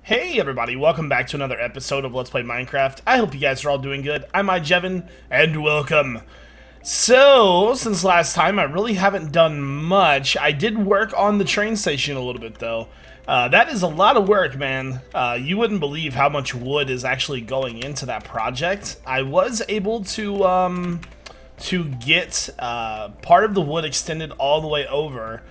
Hey everybody, welcome back to another episode of Let's Play Minecraft. I hope you guys are all doing good. I'm iJevin, and welcome. So, since last time, I really haven't done much. I did work on the train station a little bit, though. That is a lot of work, man. You wouldn't believe how much wood is actually going into that project. I was able to get part of the wood extended all the way over.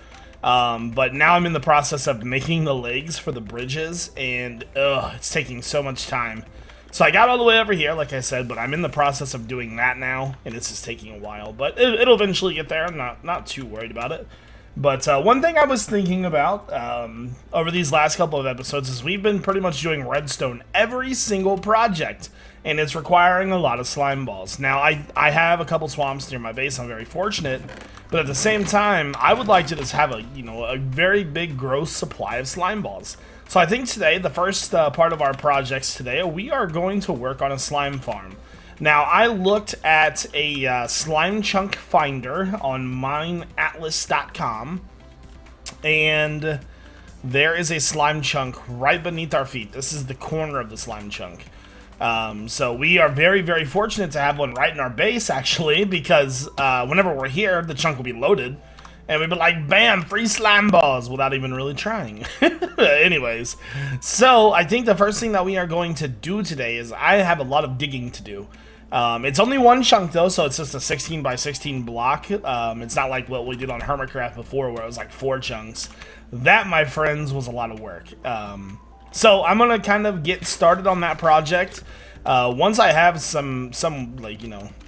But now I'm in the process of making the legs for the bridges, and it's taking so much time. So I got all the way over here, like I said, but I'm in the process of doing that now, and it's just taking a while. But it'll eventually get there. I'm not too worried about it. But one thing I was thinking about over these last couple of episodes is we've been pretty much doing redstone every single project, and it's requiring a lot of slime balls. Now, I have a couple swamps near my base. I'm very fortunate. But at the same time, I would like to just have a very big gross supply of slime balls. So I think today, the first part of our projects today, we are going to work on a slime farm. Now, I looked at a slime chunk finder on mineatlas.com, and there is a slime chunk right beneath our feet. This is the corner of the slime chunk. So we are very, very fortunate to have one right in our base, actually, because whenever we're here, the chunk will be loaded, and we'd be like, bam, free slime balls, without even really trying. Anyways, so I think the first thing that we are going to do today is I have a lot of digging to do. It's only one chunk, though, so it's just a 16 by 16 block. It's not like what we did on Hermitcraft before, where it was like 4 chunks. That, my friends, was a lot of work. So I'm gonna kind of get started on that project. Once I have some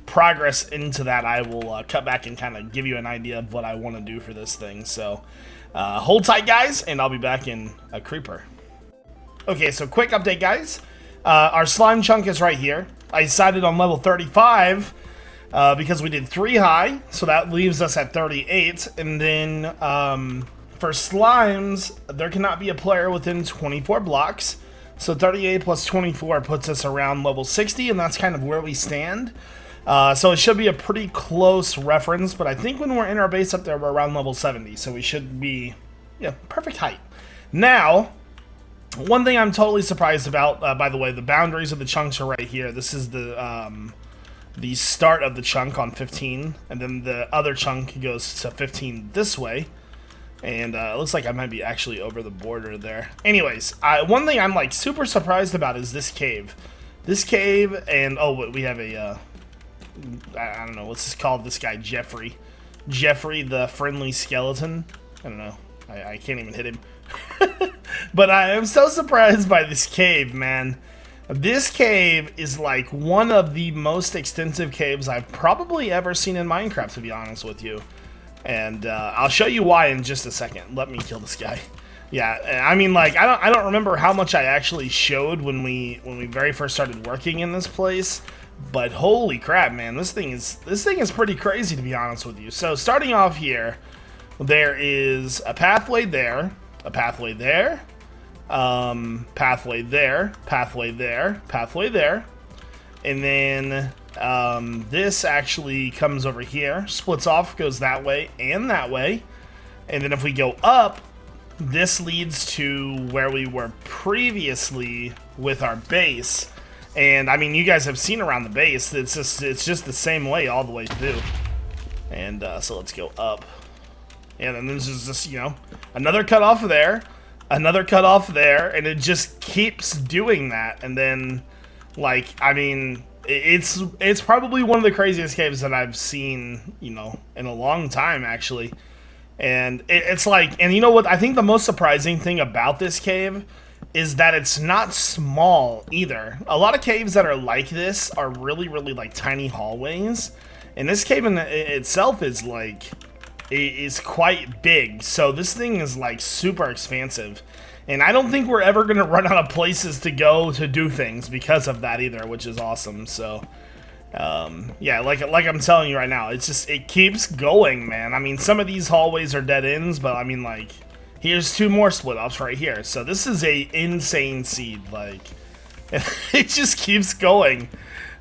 progress into that, I will cut back and kind of give you an idea of what I want to do for this thing. So hold tight, guys, and I'll be back in a creeper. Okay, so quick update, guys. Our slime chunk is right here. I decided on level 35 because we did 3 high, so that leaves us at 38, and then for slimes, there cannot be a player within 24 blocks. So 38 plus 24 puts us around level 60, and that's kind of where we stand. So it should be a pretty close reference, but I think when we're in our base up there, we're around level 70. So we should be, yeah, perfect height. Now, one thing I'm totally surprised about, by the way, the boundaries of the chunks are right here. This is the start of the chunk on 15, and then the other chunk goes to 15 this way. And it looks like I might be actually over the border there. Anyways, one thing I'm like super surprised about is this cave. This cave, and oh, we have a, I don't know, let's just call this guy Jeffrey. Jeffrey the friendly skeleton. I don't know, I can't even hit him. But I am so surprised by this cave, man. This cave is like one of the most extensive caves I've probably ever seen in Minecraft, to be honest with you. And I'll show you why in just a second. Let me kill this guy. Yeah, I mean, like, I don't remember how much I actually showed when we very first started working in this place, but holy crap, man, this thing is pretty crazy, to be honest with you. So starting off here, there is a pathway there, a pathway there, pathway there, pathway there, pathway there, and then this actually comes over here, splits off, goes that way and that way, and then if we go up, this leads to where we were previously with our base. And I mean, you guys have seen around the base, it's just the same way all the way through. And so let's go up, and then this is just, you know, another cut off there, another cut off there, and it just keeps doing that. And then, like, I mean, it's probably one of the craziest caves that I've seen, you know, in a long time, actually. And it's like, and you know what, I think the most surprising thing about this cave is that it's not small either. A lot of caves that are like this are really, really like tiny hallways, and this cave in itself is like, is quite big. So this thing is like super expansive. And I don't think we're ever going to run out of places to go to do things because of that either, which is awesome. So, yeah, like I'm telling you right now, it's just, it keeps going, man. I mean, some of these hallways are dead ends, but I mean, like, here's 2 more split-offs right here. So this is a insane seed, like, it just keeps going.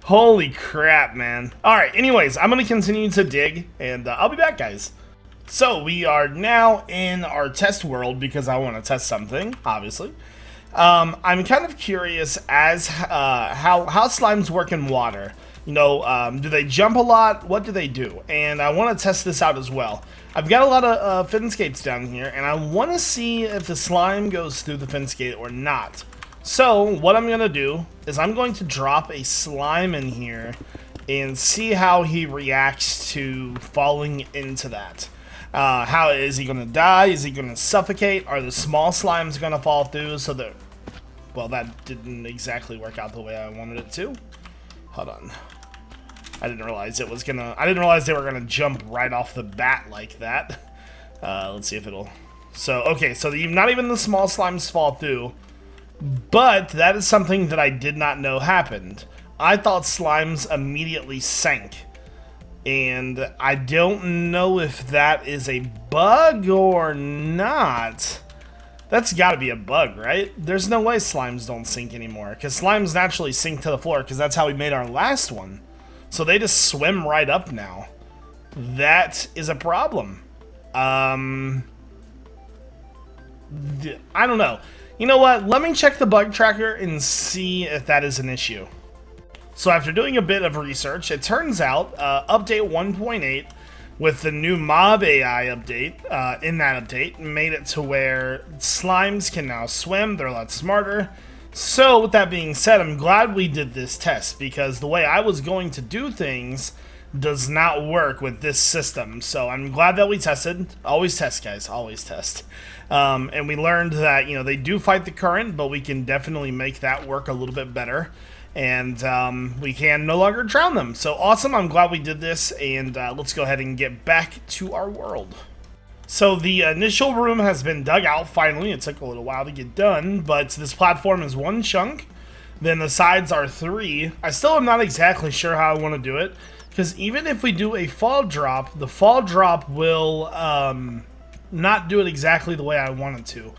Holy crap, man. Alright, anyways, I'm going to continue to dig, and I'll be back, guys. So we are now in our test world because I want to test something, obviously. I'm kind of curious as how slimes work in water. You know, do they jump a lot? What do they do? And I want to test this out as well. I've got a lot of fin skates down here, and I want to see if the slime goes through the fin skate or not. So what I'm going to do is I'm going to drop a slime in here and see how he reacts to falling into that. How is he going to die? Is he going to suffocate? Are the small slimes going to fall through? So that, well, that didn't exactly work out the way I wanted it to. Hold on. I didn't realize it was gonna. I didn't realize they were gonna jump right off the bat like that. Let's see if it'll. So okay, so not even the small slimes fall through, but that is something that I did not know happened. I thought slimes immediately sank, and I don't know if that is a bug or not. That's got to be a bug, right? There's no way slimes don't sink anymore, because slimes naturally sink to the floor, because that's how we made our last one. So they just swim right up now. That is a problem. I don't know. You know what? Let me check the bug tracker and see if that is an issue. So after doing a bit of research, it turns out update 1.8 with the new mob AI update, in that update, made it to where slimes can now swim. They're a lot smarter. So, with that being said, I'm glad we did this test, because the way I was going to do things does not work with this system. So, I'm glad that we tested. Always test, guys. Always test. And we learned that, you know, they do fight the current, but we can definitely make that work a little bit better. And we can no longer drown them. So, awesome. I'm glad we did this. And let's go ahead and get back to our world. So the initial room has been dug out finally. It took a little while to get done, but this platform is one chunk. Then the sides are 3. I still am not exactly sure how I want to do it, because even if we do a fall drop, the fall drop will not do it exactly the way I want it to.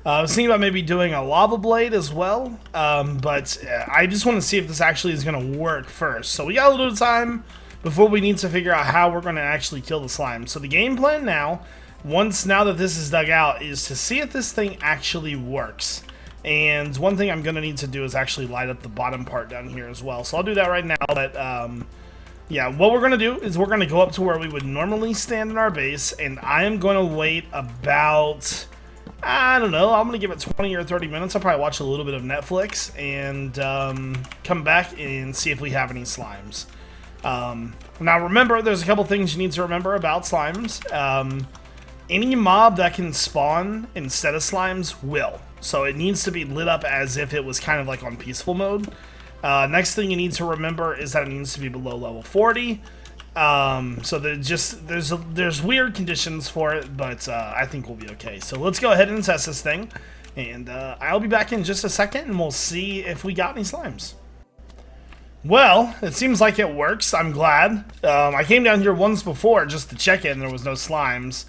I was thinking about maybe doing a lava blade as well, but I just want to see if this actually is going to work first. So we got a little time before we need to figure out how we're going to actually kill the slime. So the game plan now, now that this is dug out, is to see if this thing actually works. And one thing I'm going to need to do is actually light up the bottom part down here as well. So I'll do that right now. But yeah, what we're going to do is we're going to go up to where we would normally stand in our base. And I am going to wait about, I don't know, I'm going to give it 20 or 30 minutes. I'll probably watch a little bit of Netflix and come back and see if we have any slimes. Now remember, there's a couple things you need to remember about slimes. Any mob that can spawn instead of slimes will. So it needs to be lit up as if it was kind of like on peaceful mode. Next thing you need to remember is that it needs to be below level 40. So there's weird conditions for it, but I think we'll be okay. So let's go ahead and test this thing. And I'll be back in just a second and we'll see if we got any slimes. Well, it seems like it works. I'm glad. I came down here once before just to check it and there was no slimes.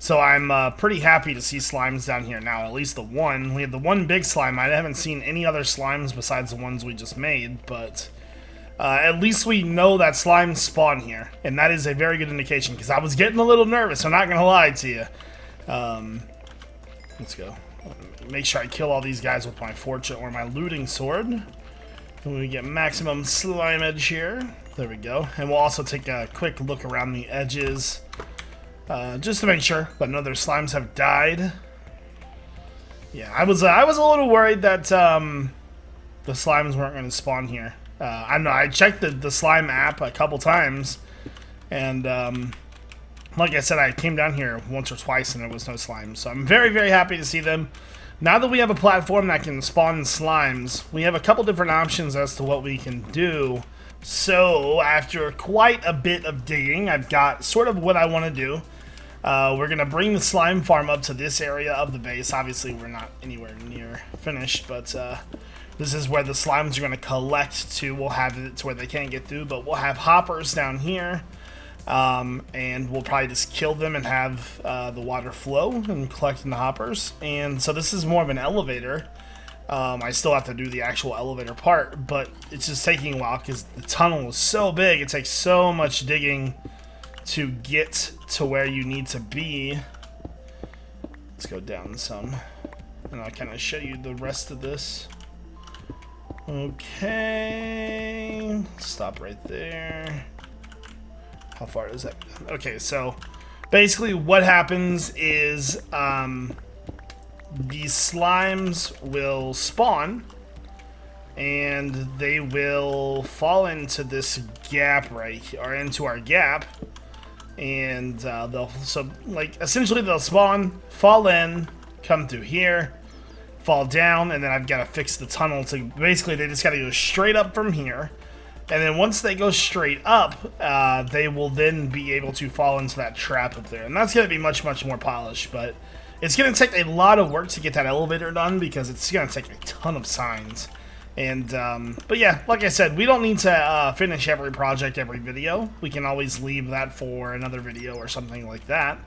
So I'm pretty happy to see slimes down here now, at least the one. We had the one big slime. I haven't seen any other slimes besides the ones we just made, but at least we know that slimes spawn here. And that is a very good indication, because I was getting a little nervous, I'm not going to lie to you. Let's go. Make sure I kill all these guys with my fortune or my looting sword. And we get maximum slimeage here. There we go. And we'll also take a quick look around the edges. Just to make sure that none of their slimes have died. Yeah, I was a little worried that the slimes weren't going to spawn here. I know I checked the slime app a couple times, and like I said, I came down here once or twice and there was no slimes. So I'm very, very happy to see them. Now that we have a platform that can spawn slimes, we have a couple different options as to what we can do. So after quite a bit of digging, I've got sort of what I want to do. We're going to bring the slime farm up to this area of the base. Obviously, we're not anywhere near finished, but this is where the slimes are going to collect to. We'll have it to where they can't get through, but we'll have hoppers down here. And we'll probably just kill them and have the water flow and collect in the hoppers. And so this is more of an elevator. I still have to do the actual elevator part, but it's just taking a while because the tunnel is so big. It takes so much digging to get to where you need to be. Let's go down some. and I'll kind of show you the rest of this. Okay, stop right there. How far is that? Okay, so basically what happens is these slimes will spawn and they will fall into this gap right here, or into our gap, and essentially they'll spawn, fall in, come through here, fall down, and then I've got to fix the tunnel to basically they just got to go straight up from here. And then once they go straight up, they will then be able to fall into that trap up there. And that's going to be much, much more polished. But it's going to take a lot of work to get that elevator done because it's going to take a ton of signs. And, but yeah, like I said, we don't need to finish every project, every video. We can always leave that for another video or something like that.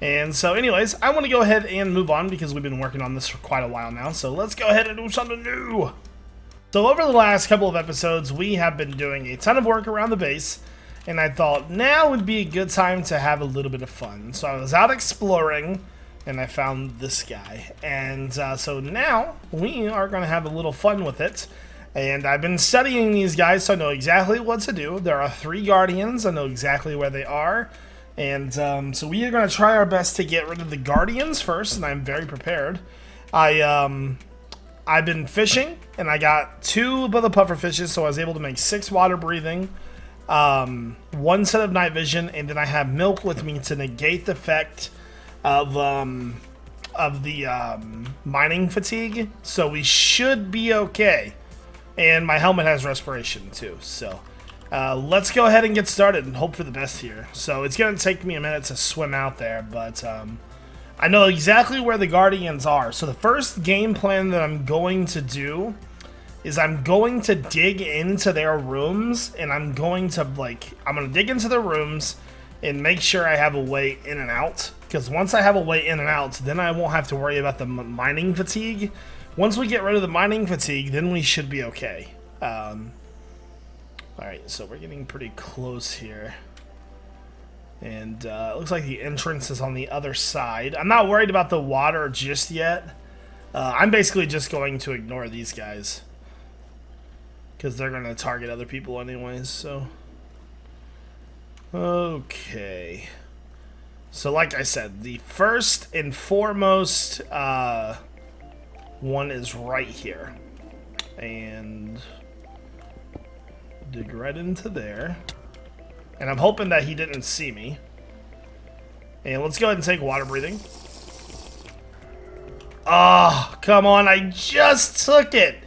And so anyways, I want to go ahead and move on because we've been working on this for quite a while now. So let's go ahead and do something new. So over the last couple of episodes, we have been doing a ton of work around the base, and I thought now would be a good time to have a little bit of fun. So I was out exploring, and I found this guy. And so now we are going to have a little fun with it. And I've been studying these guys, so I know exactly what to do. There are 3 guardians. I know exactly where they are. And so we are going to try our best to get rid of the guardians first, and I'm very prepared. I've been fishing, and I got 2 of the puffer fishes, so I was able to make 6 water breathing, 1 set of night vision, and then I have milk with me to negate the effect of the mining fatigue. So we should be okay. And my helmet has respiration too. So let's go ahead and get started and hope for the best here. So it's going to take me a minute to swim out there, but I know exactly where the guardians are. So the first game plan that I'm going to do is I'm going to dig into their rooms, and I'm going to dig into their rooms and make sure I have a way in and out. Because once I have a way in and out, then I won't have to worry about the mining fatigue. Once we get rid of the mining fatigue, then we should be okay. Alright, so we're getting pretty close here. And it looks like the entrance is on the other side. I'm not worried about the water just yet. I'm basically just going to ignore these guys, because they're going to target other people anyways, so. Okay. So like I said, the first and foremost one is right here. And dig right into there. And I'm hoping that he didn't see me. And let's go ahead and take water breathing. Oh, come on, I just took it.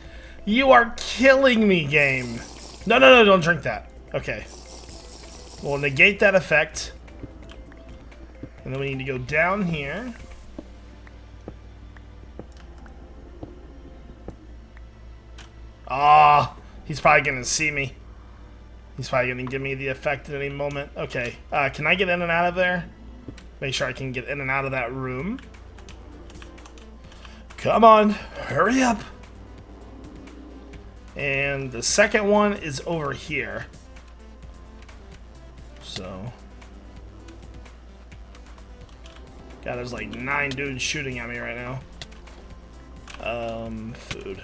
You are killing me, game. No, don't drink that. Okay. We'll negate that effect. And then we need to go down here. Ah, he's probably going to see me. He's probably going to give me the effect at any moment. Okay, can I get in and out of there? Make sure I can get in and out of that room. Come on, hurry up. And the second one is over here. So. God, there's like 9 dudes shooting at me right now. Food.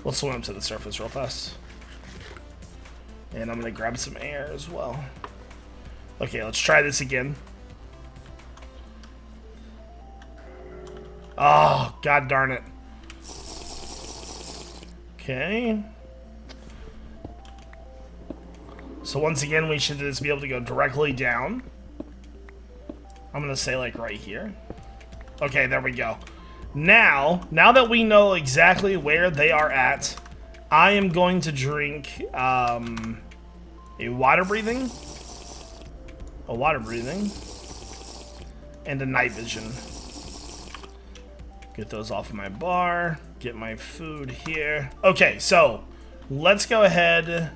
Let's swim up to the surface real fast. And I'm gonna grab some air as well. Okay, let's try this again. Oh, god darn it. Okay. So once again, we should just be able to go directly down. I'm gonna say like right here. Okay, there we go. Now that we know exactly where they are at, I am going to drink a water breathing, and a night vision. Get those off of my bar, get my food here. Okay, so let's go ahead.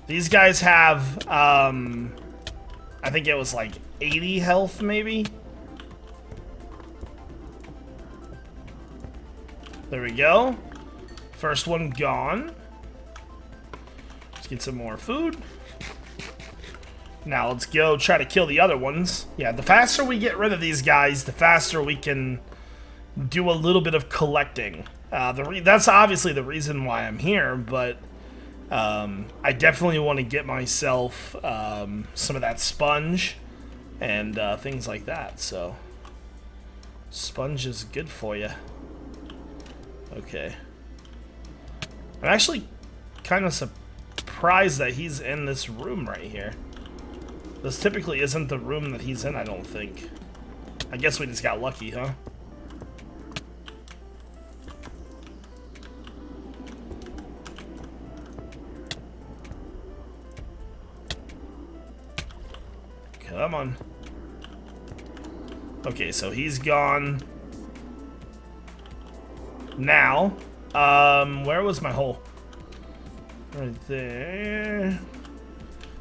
These guys have, I think it was like 80 health maybe. There we go. First one gone. Let's get some more food. Now let's go try to kill the other ones. Yeah, the faster we get rid of these guys, the faster we can do a little bit of collecting. That's obviously the reason why I'm here, but I definitely want to get myself some of that sponge and things like that. So sponge is good for you. Okay. I'm actually kind of surprised that he's in this room right here. This typically isn't the room that he's in, I don't think. I guess we just got lucky, huh? Come on. Okay, so he's gone. Now, where was my hole? Right there.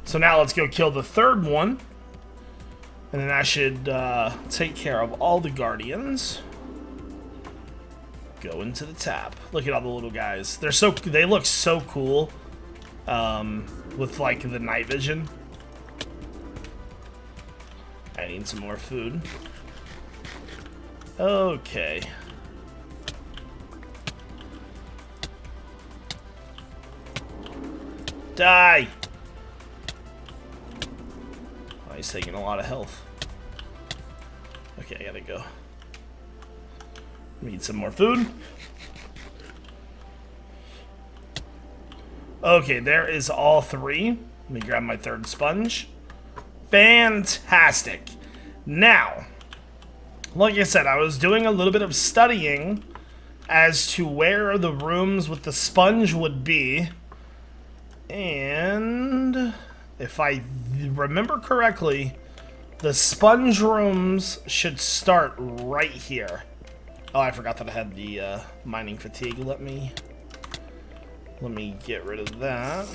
So now let's go kill the third one. And then I should take care of all the guardians. Go into the tap. Look at all the little guys. They look so cool. With like the night vision. I need some more food. Okay. Die! Oh, he's taking a lot of health. Okay, I gotta go. Need some more food. Okay, there is all three. Let me grab my third sponge. Fantastic. Now, like I said, I was doing a little bit of studying as to where the rooms with the sponge would be. And if I remember correctly, the sponge rooms should start right here. Oh, I forgot that I had the mining fatigue. Let me get rid of that.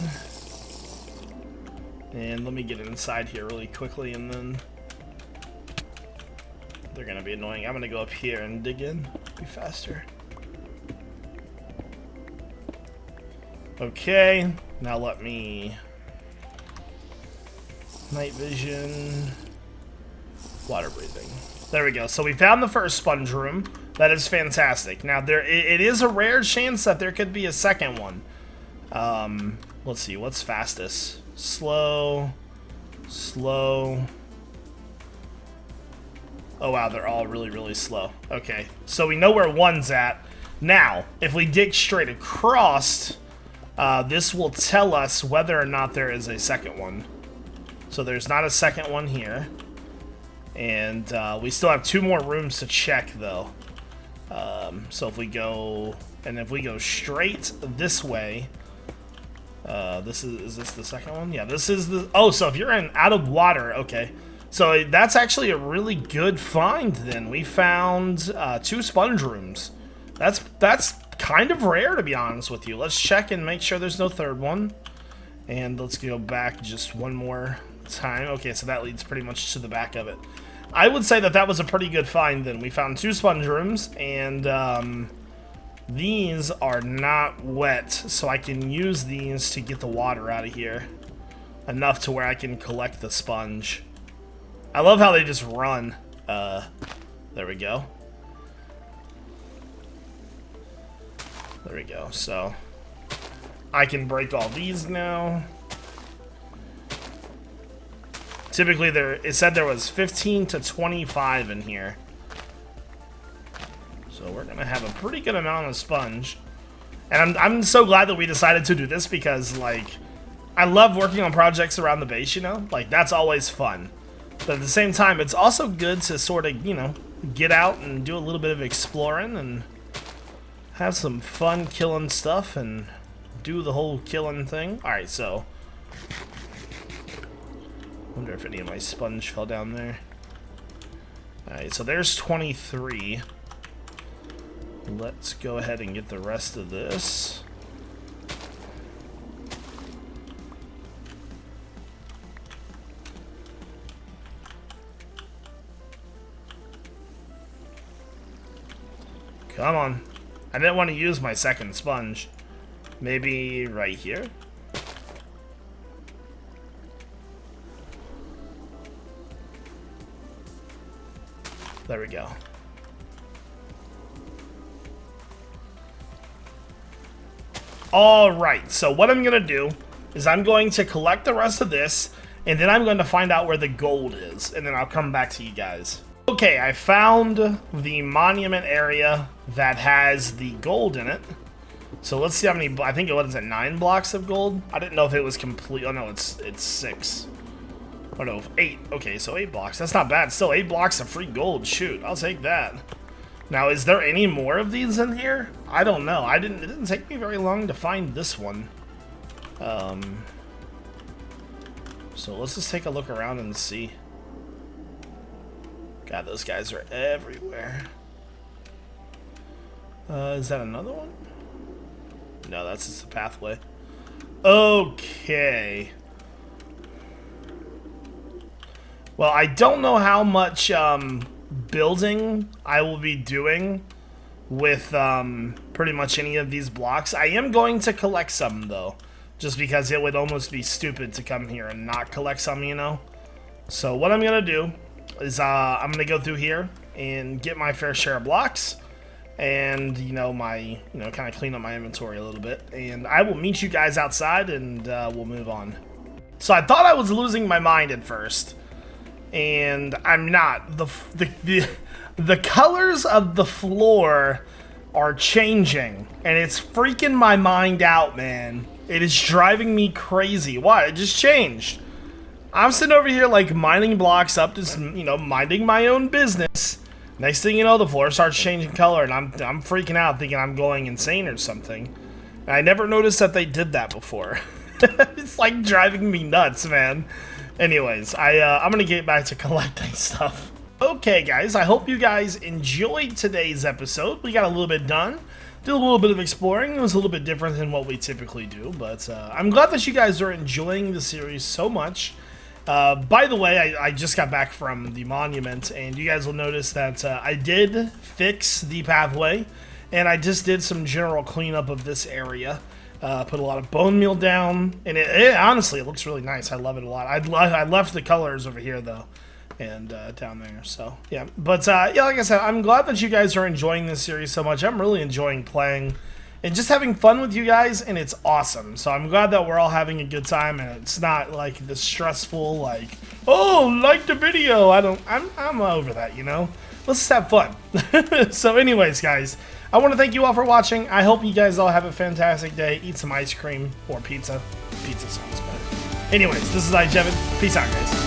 And let me get inside here really quickly, and then they're gonna be annoying. I'm gonna go up here and dig in. Be faster. Okay, now let me night vision, water breathing. There we go. So we found the first sponge room. That is fantastic. Now it is a rare chance that there could be a second one. Let's see, what's fastest? Slow, slow. Oh wow, they're all really, really slow. Okay, so we know where one's at. Now, if we dig straight across, this will tell us whether or not there is a second one. So there's not a second one here. And we still have 2 more rooms to check, though. So if we go straight this way, is this the second one? Yeah, this is the... Oh, so if you're out of water, okay. So that's actually a really good find, then. We found 2 sponge rooms. That's kind of rare, to be honest with you. Let's check and make sure there's no third one. And let's go back just one more time. Okay, so that leads pretty much to the back of it. I would say that was a pretty good find, then. We found 2 sponge rooms, and these are not wet, so I can use these to get the water out of here. Enough to where I can collect the sponge. I love how they just run. There we go. There we go. So I can break all these now. Typically, it said there was 15 to 25 in here. So we're going to have a pretty good amount of sponge. And I'm so glad that we decided to do this because, like, I love working on projects around the base, you know? Like, that's always fun. But at the same time, it's also good to sort of, you know, get out and do a little bit of exploring and have some fun killing stuff and do the whole killing thing. Alright, so... wonder if any of my sponge fell down there. Alright, so there's 23. Let's go ahead and get the rest of this. Come on. I didn't want to use my second sponge. Maybe right here? There we go. Alright, so what I'm going to do is I'm going to collect the rest of this, and then I'm going to find out where the gold is, and then I'll come back to you guys. Okay, I found the monument area that has the gold in it. So let's see how many, I think it was 9 blocks of gold. I didn't know if it was complete. Oh no, it's 6. Oh no, 8. Okay, so 8 blocks. That's not bad. Still 8 blocks of free gold. Shoot, I'll take that. Now, is there any more of these in here? I don't know. It didn't take me very long to find this one. So let's just take a look around and see. God, those guys are everywhere. Is that another one? No, that's just the pathway. Okay. Well, I don't know how much building I will be doing with pretty much any of these blocks. I am going to collect some, though, just because it would almost be stupid to come here and not collect some, you know? So what I'm going to do is I'm going to go through here and get my fair share of blocks and, kind of clean up my inventory a little bit. And I will meet you guys outside and we'll move on. So I thought I was losing my mind at first, and I'm not. The colors of the floor are changing, and it's freaking my mind out, man. It is driving me crazy. Why? It just changed. I'm sitting over here like mining blocks up, just minding my own business. Next thing you know, the floor starts changing color, and I'm freaking out, thinking I'm going insane or something. And I never noticed that they did that before. It's like driving me nuts, man. Anyways, I'm gonna get back to collecting stuff. Okay, guys, I hope you guys enjoyed today's episode. We got a little bit done. Did a little bit of exploring. It was a little bit different than what we typically do, but I'm glad that you guys are enjoying the series so much. By the way, I just got back from the monument, and you guys will notice that I did fix the pathway, and I just did some general cleanup of this area. Put a lot of bone meal down, and it honestly, it looks really nice. I love it a lot. I left the colors over here, though, and down there, so yeah. But yeah, like I said, I'm glad that you guys are enjoying this series so much. I'm really enjoying playing and just having fun with you guys, and it's awesome. So I'm glad that we're all having a good time, and it's not like the stressful, like, oh, like the video. I'm over that, you know? Let's just have fun. So anyways, guys, I want to thank you all for watching. I hope you guys all have a fantastic day. Eat some ice cream or pizza. Pizza sounds better. Anyways, this is iJevin. Peace out, guys.